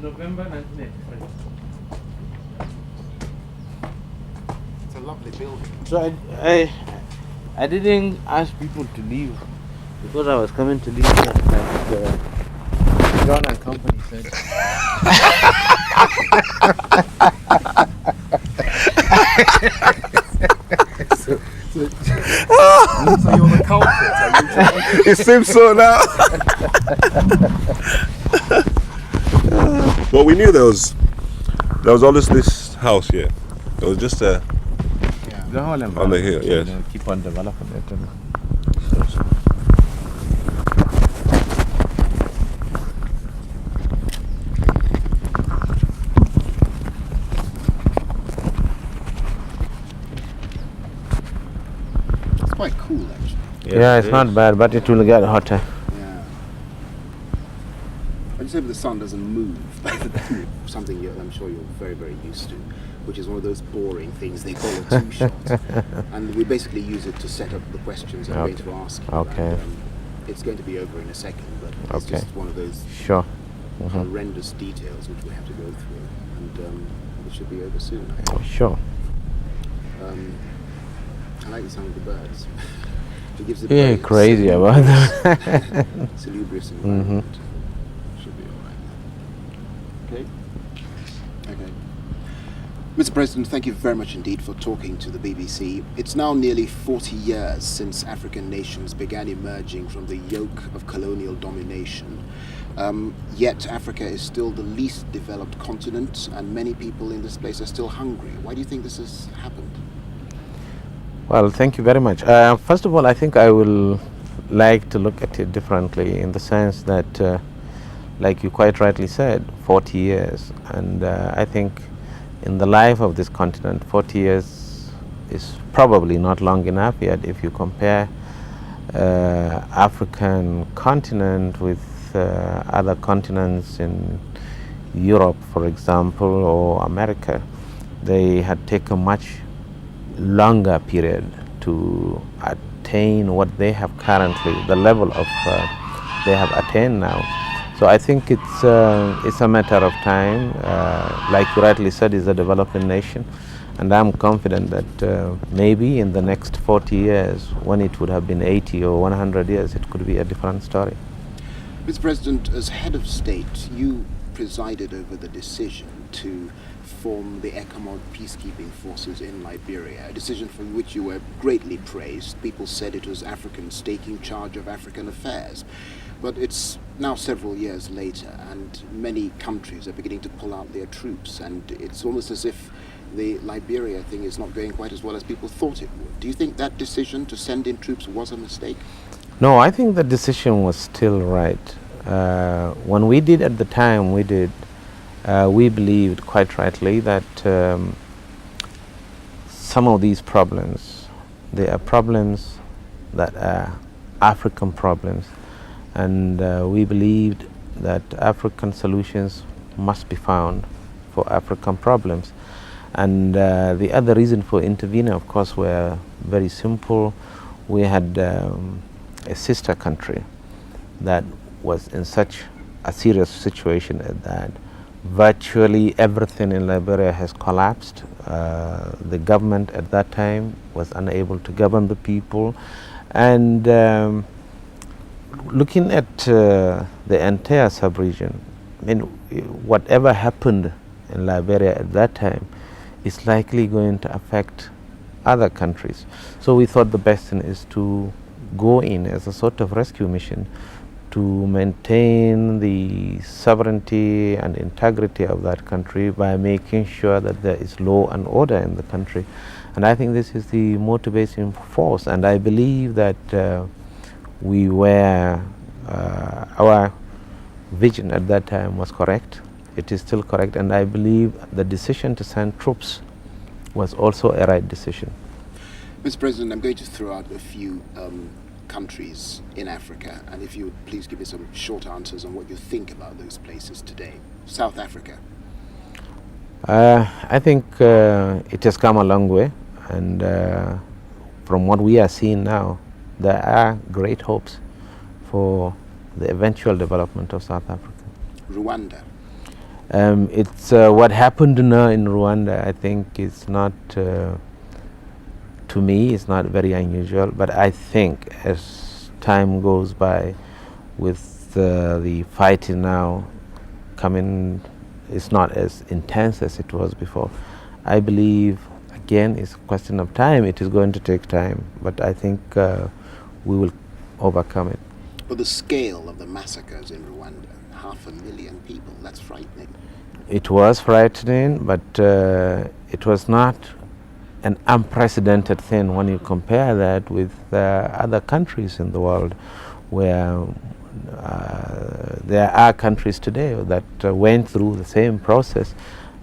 November 1983. It's a lovely building. So I didn't ask people to leave because I was coming to leave here, like John and company said. So you're the culprit. It seems so now. Well, we knew there was always this house here. It was just The whole environment. on the hill, yes. They'll keep on developing it. It's quite cool, actually. Yeah, it's not bad, but it will get hotter. Yeah. I just hope the sun doesn't move. Something I'm sure you're very, very used to, which is one of those boring things they call a two-shot. And we basically use it to set up the questions I'm going to ask you. Okay. And, it's going to be over in a second, but it's just one of those Sure. horrendous details which we have to go through. And it should be over soon, I hope. Sure. I like the sound of the birds. It gives it Yeah, very crazy about that. salubrious environment. Should be all right. Okay. Okay. Mr. President, thank you very much indeed for talking to the BBC. It's now nearly 40 years since African nations began emerging from the yoke of colonial domination. Yet Africa is still the least developed continent, and many people in this place are still hungry. Why do you think this has happened? Well, thank you very much. First of all, I think I will like to look at it differently in the sense that, like you quite rightly said, 40 years. And I think in the life of this continent, 40 years is probably not long enough yet if you compare African continent with other continents in Europe, for example, or America. They had taken much longer period to attain what they have currently, the level of they have attained now. So I think it's a matter of time. Like you rightly said, it's a developing nation, and I'm confident that maybe in the next 40 years, when it would have been 80 or 100 years, it could be a different story. Mr. President, as head of state, you presided over the decision to form the ECOMOG peacekeeping forces in Liberia, a decision for which you were greatly praised. People said it was Africans taking charge of African affairs. But it's now several years later, and many countries are beginning to pull out their troops, and it's almost as if the Liberia thing is not going quite as well as people thought it would. Do you think that decision to send in troops was a mistake? No, I think the decision was still right. When we did at the time, we believed quite rightly that some of these problems, they are problems that are African problems, and we believed that African solutions must be found for African problems. And the other reason for intervening, of course, were very simple. We had a sister country that was in such a serious situation that virtually everything in Liberia has collapsed. The government at that time was unable to govern the people, and looking at the entire sub-region, I mean, whatever happened in Liberia at that time is likely going to affect other countries. So we thought the best thing is to go in as a sort of rescue mission to maintain the sovereignty and integrity of that country by making sure that there is law and order in the country. And I think this is the motivating force, and I believe that our vision at that time was correct. It is still correct, and I believe the decision to send troops was also a right decision. Mr. President, I'm going to throw out a few countries in Africa, and if you would please give me some short answers on what you think about those places today. South Africa. I think it has come a long way, and from what we are seeing now, there are great hopes for the eventual development of South Africa. Rwanda. It's what happened now in Rwanda. I think is not, to me, it's not very unusual. But I think as time goes by, with the fighting now coming, it's not as intense as it was before. I believe, again, it's a question of time. It is going to take time, but I think we will overcome it. But the scale of the massacres in Rwanda, 500,000 people, that's frightening. It was frightening, but it was not an unprecedented thing when you compare that with other countries in the world, where there are countries today that went through the same process,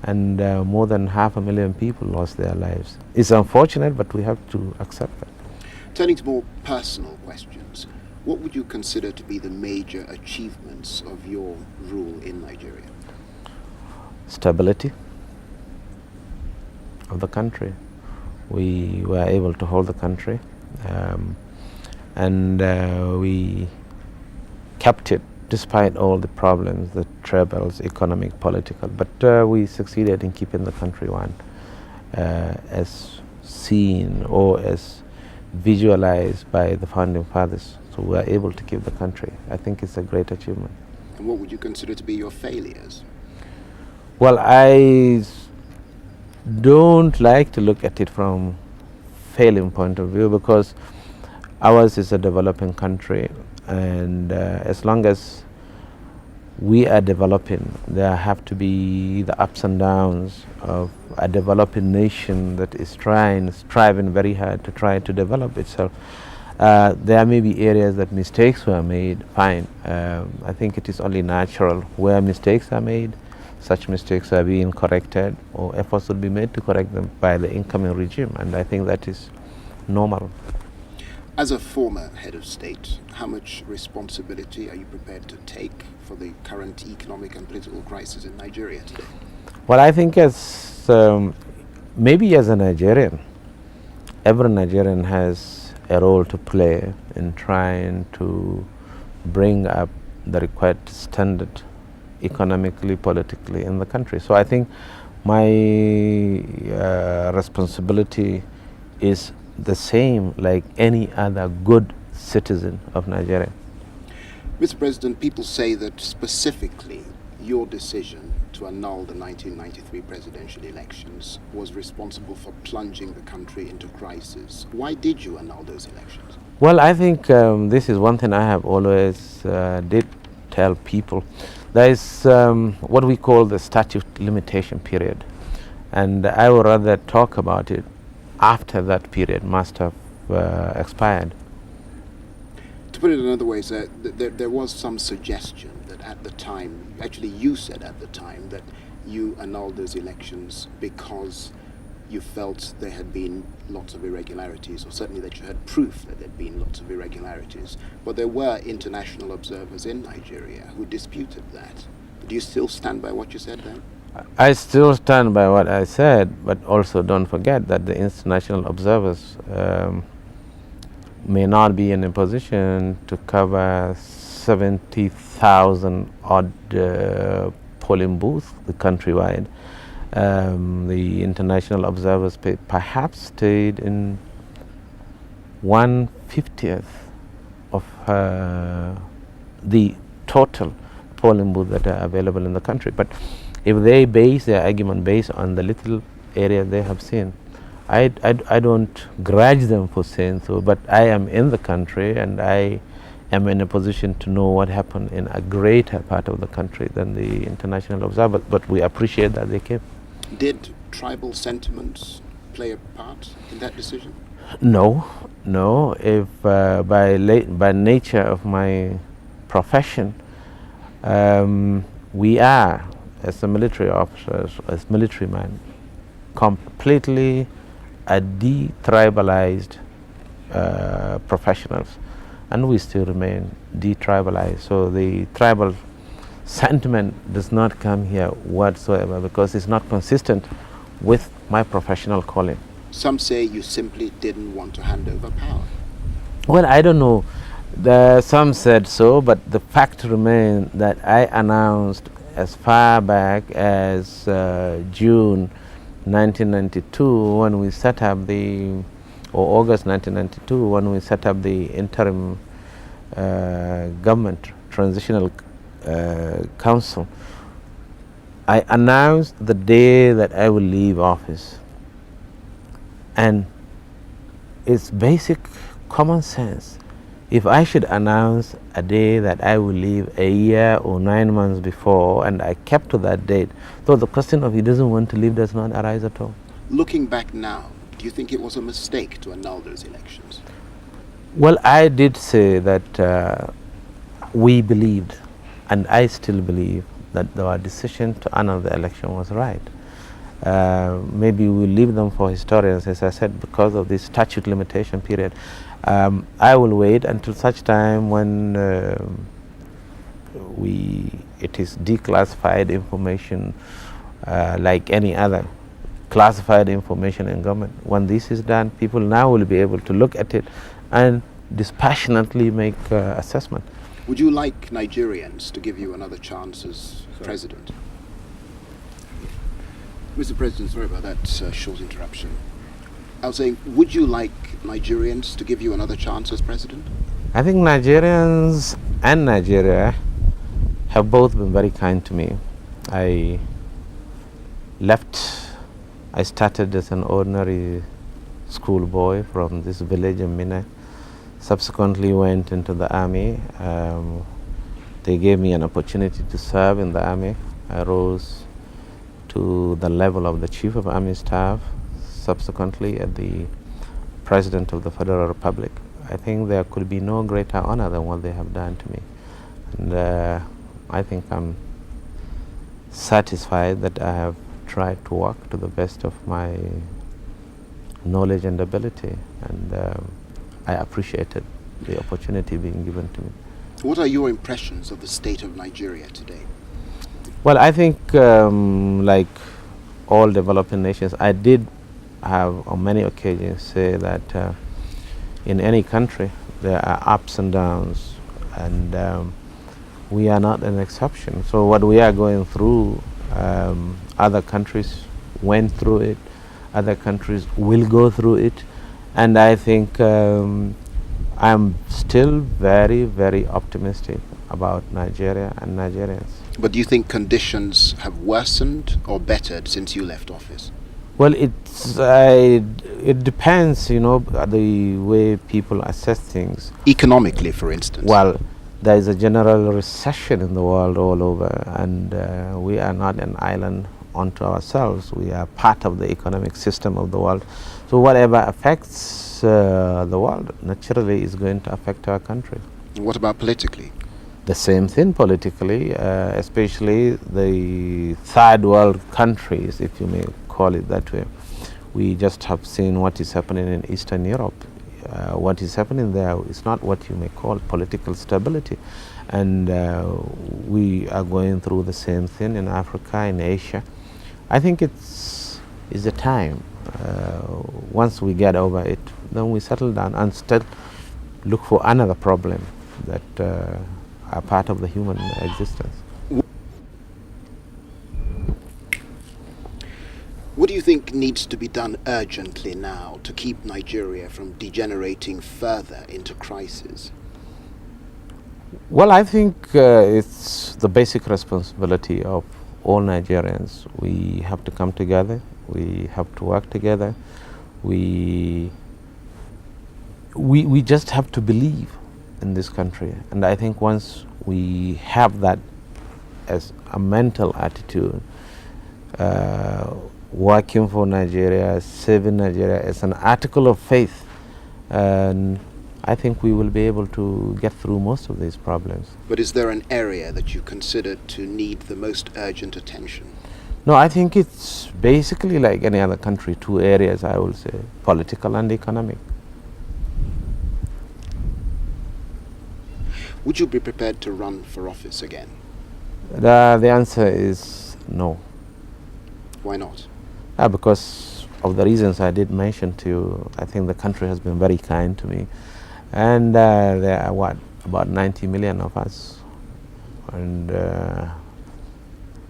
and more than 500,000 people lost their lives. It's unfortunate, but we have to accept that. Turning to more personal questions, what would you consider to be the major achievements of your rule in Nigeria? Stability of the country. We were able to hold the country, and we kept it despite all the problems, the troubles, economic, political. But we succeeded in keeping the country one, as seen or as visualized by the founding fathers. So we were able to keep the country. I think it's a great achievement. And what would you consider to be your failures? Well, I don't like to look at it from failing point of view, because ours is a developing country, and as long as we are developing, there have to be the ups and downs of a developing nation that is striving very hard to try to develop itself. There may be areas that mistakes were made, fine. I think it is only natural where mistakes are made. Such mistakes are being corrected, or efforts would be made to correct them by the incoming regime, and I think that is normal. As a former head of state, how much responsibility are you prepared to take for the current economic and political crisis in Nigeria today? Well, I think as maybe as a Nigerian, every Nigerian has a role to play in trying to bring up the required standard economically, politically in the country. So I think my responsibility is the same like any other good citizen of Nigeria. Mr. President, people say that specifically your decision to annul the 1993 presidential elections was responsible for plunging the country into crisis. Why did you annul those elections? Well, I think this is one thing I have always did tell people. There is what we call the statute limitation period, and I would rather talk about it after that period must have expired. To put it another way, sir, there was some suggestion that at the time, actually you said at the time, that you annulled those elections because you felt there had been lots of irregularities, or certainly that you had proof that there had been lots of irregularities. But there were international observers in Nigeria who disputed that. Do you still stand by what you said then? I still stand by what I said, but also don't forget that the international observers may not be in a position to cover 70,000 odd polling booths countrywide. The international observers perhaps stayed in 1/50th of the total polling booths that are available in the country. But if they base their argument based on the little area they have seen, I don't grudge them for saying so, but I am in the country and I am in a position to know what happened in a greater part of the country than the international observers, but we appreciate that they came. Did tribal sentiments play a part in that decision? No. If by nature of my profession, we are, as a military officer, as military man, completely detribalized professionals, and we still remain detribalized. So the tribal sentiment does not come here whatsoever because it's not consistent with my professional calling. Some say you simply didn't want to hand over power. Well, I don't know. Some said so, but the fact remains that I announced as far back as June 1992 when we set up or August 1992 when we set up the interim government transitional council. I announced the day that I will leave office, and it's basic common sense. If I should announce a day that I will leave a year or 9 months before and I kept to that date, so the question of he doesn't want to leave does not arise at all. Looking back now, do you think it was a mistake to annul those elections? Well, I did say that we believed, and I still believe, that our decision to annul the election was right. Maybe we'll leave them for historians, as I said, because of this statute limitation period. I will wait until such time when it is declassified information like any other classified information in government. When this is done, people now will be able to look at it and dispassionately make assessment. Would you like Nigerians to give you another chance as president? Mr. President, sorry about that short interruption. I was saying, would you like Nigerians to give you another chance as president? I think Nigerians and Nigeria have both been very kind to me. I started as an ordinary schoolboy from this village in Minna. Subsequently went into the army. They gave me an opportunity to serve in the army. I rose to the level of the Chief of Army Staff, subsequently at the President of the Federal Republic. I think there could be no greater honor than what they have done to me. And I think I'm satisfied that I have tried to work to the best of my knowledge and ability. And I appreciated the opportunity being given to me. What are your impressions of the state of Nigeria today? Well, I think like all developing nations, I did have on many occasions say that in any country there are ups and downs, and we are not an exception. So what we are going through, other countries went through it, other countries will go through it, and I think I'm still very, very optimistic about Nigeria and Nigerians. But do you think conditions have worsened or bettered since you left office? Well, it depends, the way people assess things. Economically, for instance? Well, there is a general recession in the world all over, and we are not an island unto ourselves. We are part of the economic system of the world. So whatever affects the world naturally is going to affect our country. What about politically? The same thing politically, especially the third world countries, if you may call it that way. We just have seen what is happening in Eastern Europe. What is happening there is not what you may call political stability. And we are going through the same thing in Africa, in Asia. I think it's a time. Once we get over it, then we settle down and still look for another problem that are part of the human existence. What do you think needs to be done urgently now to keep Nigeria from degenerating further into crisis? Well, I think it's the basic responsibility of all Nigerians. We have to come together. We have to work together. We just have to believe in this country. And I think once we have that as a mental attitude, working for Nigeria, saving Nigeria as an article of faith, and I think we will be able to get through most of these problems. But is there an area that you consider to need the most urgent attention? No, I think it's basically like any other country, two areas I will say, political and economic. Would you be prepared to run for office again? The answer is no. Why not? Because of the reasons I did mention to you. I think the country has been very kind to me. And there are, about 90 million of us. And there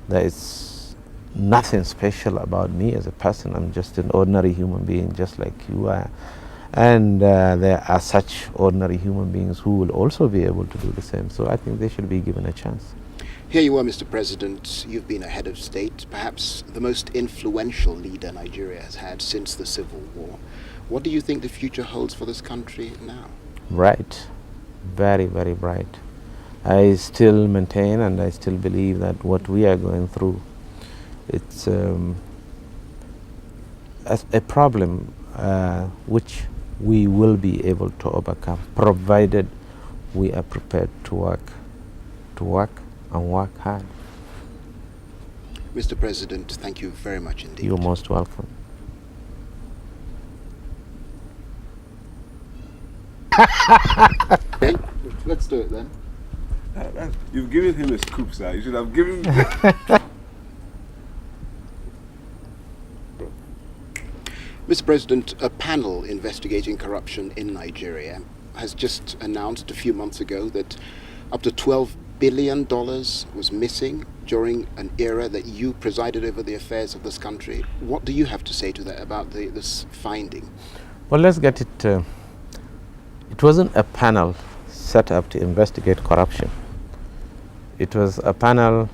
is nothing special about me as a person. I'm just an ordinary human being, just like you are. And there are such ordinary human beings who will also be able to do the same. So I think they should be given a chance. Here you are, Mr. President. You've been a head of state, perhaps the most influential leader Nigeria has had since the Civil War. What do you think the future holds for this country now? Bright. Very, very bright. I still maintain and I still believe that what we are going through, it's a problem which we will be able to overcome, provided we are prepared to work and work hard. Mr. President, thank you very much indeed. You're most welcome. Okay, let's do it then. You've given him a scoop, sir. You should have given Mr. President, a panel investigating corruption in Nigeria has just announced a few months ago that up to $12 billion was missing during an era that you presided over the affairs of this country. What do you have to say to that about this finding? Well, let's get it. It wasn't a panel set up to investigate corruption. It was a panel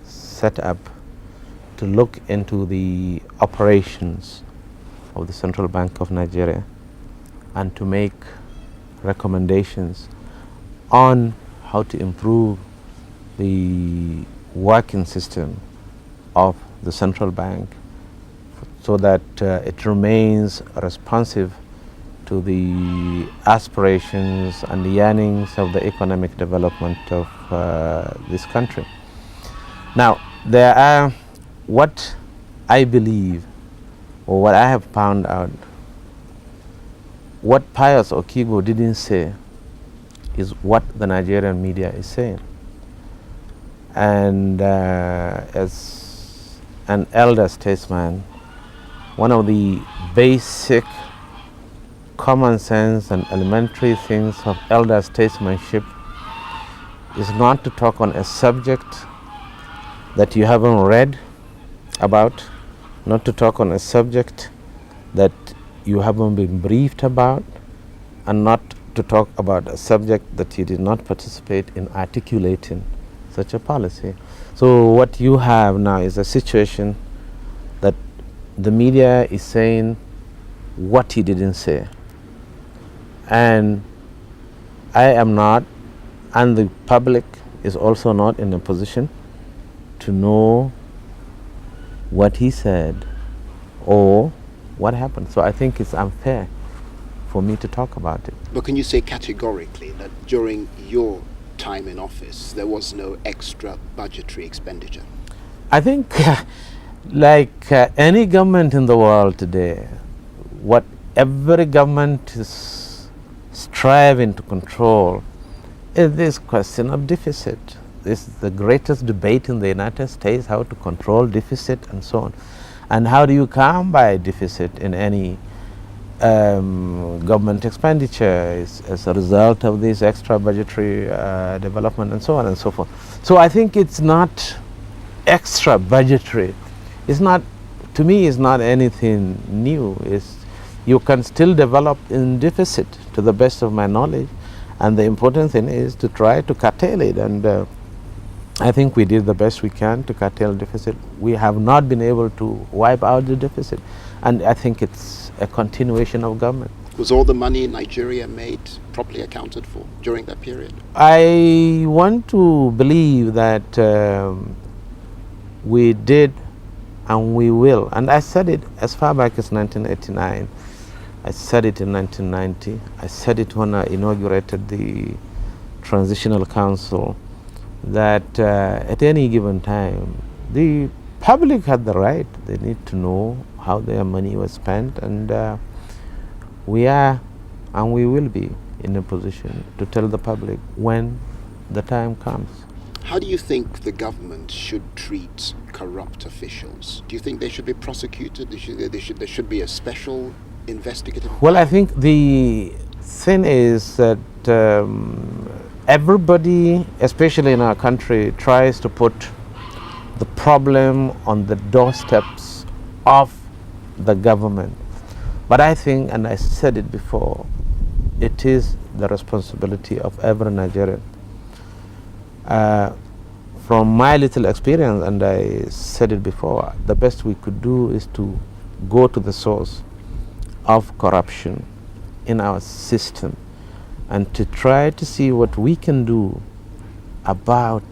set up to look into the operations of the Central Bank of Nigeria and to make recommendations on how to improve the working system of the central bank so that it remains responsive to the aspirations and the yearnings of the economic development of this country. Now, there are what I believe, or what I have found out, what Pius Okigo didn't say is what the Nigerian media is saying. And as an elder statesman, one of the basic common sense and elementary things of elder statesmanship is not to talk on a subject that you haven't read about, not to talk on a subject that you haven't been briefed about, and not to talk about a subject that you did not participate in articulating such a policy. So what you have now is a situation that the media is saying what he didn't say. And I am not, and the public is also not in a position to know what he said or what happened. So I think it's unfair for me to talk about it. But can you say categorically that during your time in office there was no extra budgetary expenditure? I think like any government in the world today, what every government is striving to control is this question of deficit. This is the greatest debate in the United States, how to control deficit and so on. And how do you come by deficit in any government expenditure as a result of this extra budgetary development and so on and so forth. So I think it's not extra budgetary. It's not, to me, it's not anything new. You can still develop in deficit to the best of my knowledge, and the important thing is to try to curtail it, and I think we did the best we can to curtail deficit. We have not been able to wipe out the deficit, and I think it's a continuation of government. Was all the money Nigeria made properly accounted for during that period? I want to believe that we did and we will, and I said it as far back as 1989. I said it in 1990. I said it when I inaugurated the Transitional Council, that at any given time, the public had the right. They need to know how their money was spent, and we are and we will be in a position to tell the public when the time comes. How do you think the government should treat corrupt officials? Do you think they should be prosecuted? There should be a special investigative? Well, I think the thing is that everybody, especially in our country, tries to put the problem on the doorsteps of the government. But I think, and I said it before, it is the responsibility of every Nigerian. From my little experience, and I said it before, the best we could do is to go to the source of corruption in our system and to try to see what we can do about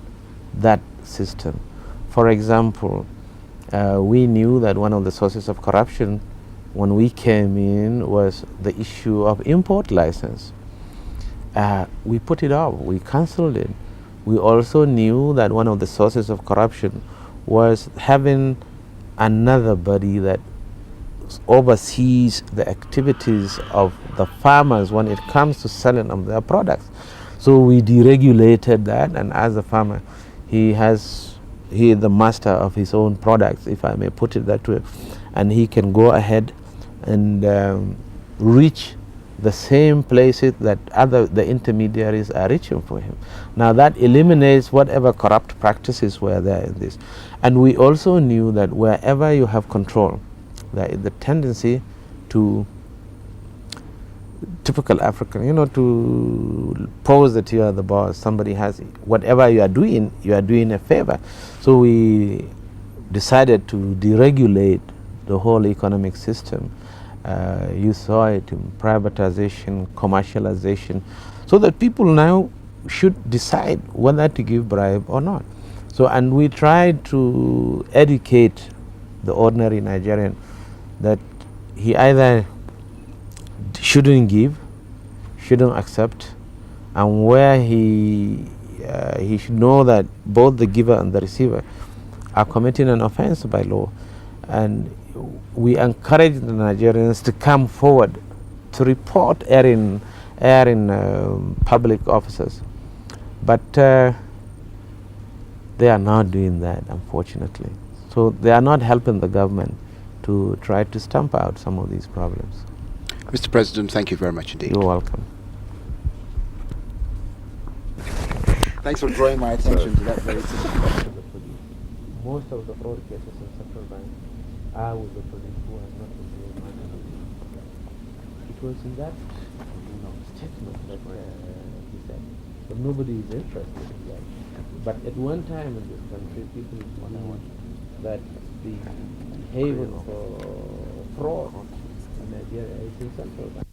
that system. For example, we knew that one of the sources of corruption when we came in was the issue of import license. We put it off, we cancelled it. We also knew that one of the sources of corruption was having another body that oversees the activities of the farmers when it comes to selling of their products. So we deregulated that, and as a farmer, he is the master of his own products, if I may put it that way, and he can go ahead and reach the same places that the intermediaries are reaching for him. Now that eliminates whatever corrupt practices were there in this. And we also knew that wherever you have control, there is the tendency to, typical African, to pose that you are the boss. Somebody has, whatever you are doing a favor. So we decided to deregulate the whole economic system. You saw it in privatization, commercialization, so that people now should decide whether to give bribe or not. So, and we tried to educate the ordinary Nigerian that he either shouldn't give, shouldn't accept, and where he should know that both the giver and the receiver are committing an offense by law. And we encourage the Nigerians to come forward to report erring public officers. But they are not doing that, unfortunately. So they are not helping the government to try to stamp out some of these problems. Mr. President, thank you very much indeed. You're welcome. Thanks for drawing my attention to that very situation. Most of the fraud cases in central bank are with the police who are not in the money. It was in that statement that he said, but nobody is interested in that. But at one time in this country, people knew that the haven for fraud in Nigeria is in central bank.